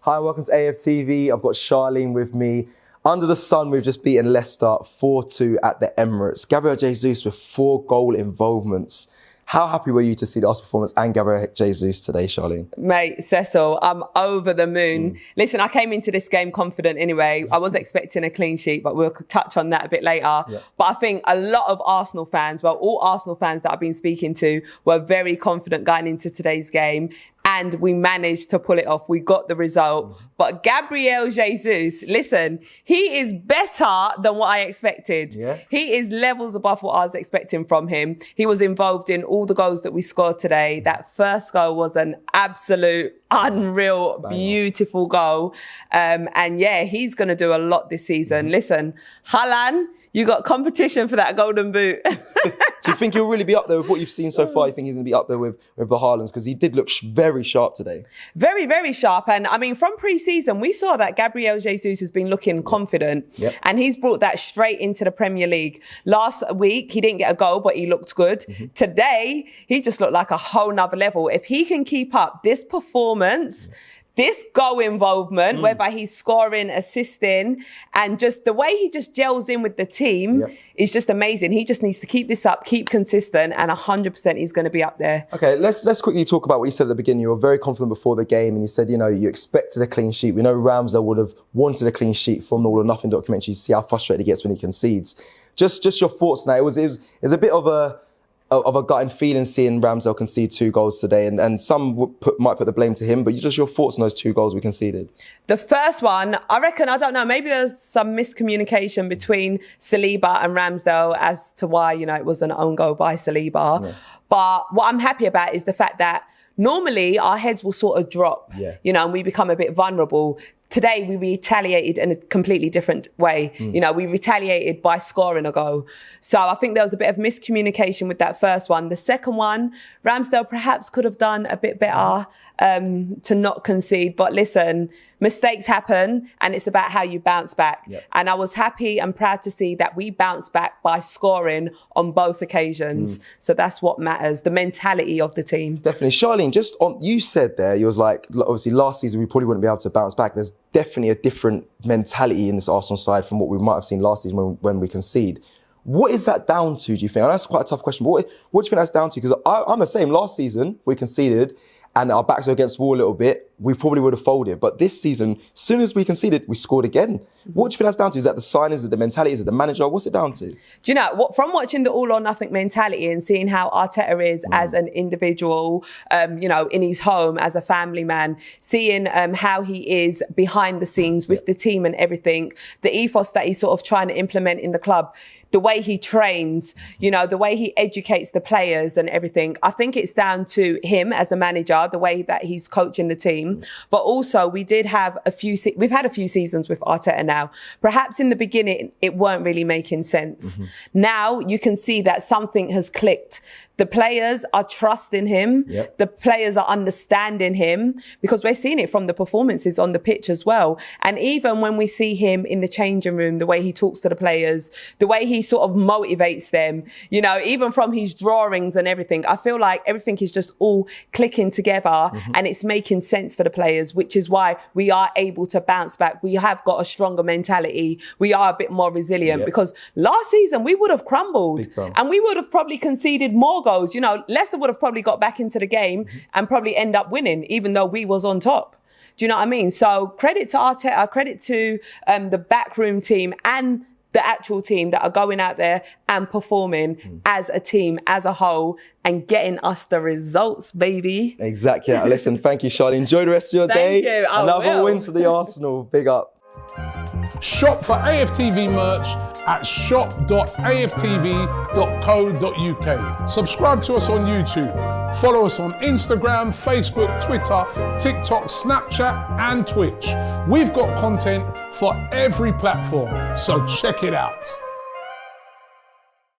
Hi, welcome to AFTV. I've got Charlene with me. Under the sun, we've just beaten Leicester 4-2 at the Emirates. Gabriel Jesus with 4 goal involvements. How happy were you to see the Arsenal performance and Gabriel Jesus today, Charlene? Mate, Cecil, I'm over the moon. Listen, I came into this game confident anyway. I was expecting a clean sheet, but we'll touch on that a bit later. Yeah. But I think a lot of Arsenal fans, well, all Arsenal fans that I've been speaking to were very confident going into today's game. And we managed to pull it off. We got the result. But Gabriel Jesus, listen, he is better than what I expected. Yeah. He is levels above what I was expecting from him. He was involved in all the goals that we scored today. That first goal was an absolute, unreal, beautiful goal. And yeah, he's going to do a lot this season. Listen, Haaland, you got competition for that golden boot. Do you think he'll really be up there with what you've seen so far? You think he's going to be up there with the Haalands? Because he did look very sharp today. Very, very sharp. And I mean, from pre-season, we saw that Gabriel Jesus has been looking confident. Yep. And he's brought that straight into the Premier League. Last week, he didn't get a goal, but he looked good. Today, he just looked like a whole nother level. If he can keep up this performance, this goal involvement, whether he's scoring, assisting, and just the way he just gels in with the team is just amazing. He just needs to keep this up, keep consistent, and 100% he's going to be up there. Okay, let's quickly talk about what you said at the beginning. You were very confident before the game, and you said, you know, you expected a clean sheet. We know Ramsdale would have wanted a clean sheet from the All or Nothing documentary. You see how frustrated he gets when he concedes. Just your thoughts now. It was a bit of a gutting feeling seeing Ramsdale concede 2 goals today, and some might put the blame to him, but just your thoughts on those 2 goals we conceded. The first one, I reckon, I don't know, maybe there's some miscommunication between Saliba and Ramsdale as to why, you know, it was an own goal by Saliba. Yeah. But what I'm happy about is the fact that normally our heads will sort of drop, you know, and we become a bit vulnerable. Today, we retaliated in a completely different way. You know, we retaliated by scoring a goal. So I think there was a bit of miscommunication with that first one. The second one, Ramsdale perhaps could have done a bit better to not concede. But listen, mistakes happen and it's about how you bounce back. And I was happy and proud to see that we bounced back by scoring on both occasions. So that's what matters, the mentality of the team. Definitely. Charlene, just on, you said there, you was like, obviously last season we probably wouldn't be able to bounce back. There's definitely a different mentality in this Arsenal side from what we might have seen last season when we concede. What is that down to, do you think? I know that's quite a tough question, but what do you think that's down to? Because I'm the same. Last season, we conceded and our backs were against the wall a little bit, we probably would have folded. But this season, as soon as we conceded, we scored again. What do you think that's down to? Is that the sign? Is it the mentality? Is it the manager? What's it down to? Do you know, from watching the all or nothing mentality and seeing how Arteta is as an individual, you know, in his home as a family man, seeing how he is behind the scenes with the team and everything, the ethos that he's sort of trying to implement in the club, the way he trains, you know, the way he educates the players and everything. I think it's down to him as a manager, the way that he's coaching the team. But also we've had a few seasons with Arteta now. Perhaps in the beginning, it weren't really making sense. Now you can see that something has clicked. The players are trusting him. The players are understanding him because we're seeing it from the performances on the pitch as well. And even when we see him in the changing room, the way he talks to the players, the way he sort of motivates them, you know, even from his drawings and everything, I feel like everything is just all clicking together and it's making sense for the players, which is why we are able to bounce back. We have got a stronger mentality. We are a bit more resilient because last season we would have crumbled and we would have probably conceded more goals. You know, Leicester would have probably got back into the game and probably end up winning, even though we was on top. Do you know what I mean? So credit to Arteta, credit to the backroom team and the actual team that are going out there and performing as a team, as a whole, and getting us the results, baby. Exactly. Listen, thank you, Charlie. Enjoy the rest of your day. Thank you. Another win for the Arsenal. Big up. Shop for AFTV merch at shop.aftv.co.uk. Subscribe to us on YouTube. Follow us on Instagram, Facebook, Twitter, TikTok, Snapchat, and Twitch. We've got content for every platform, so check it out.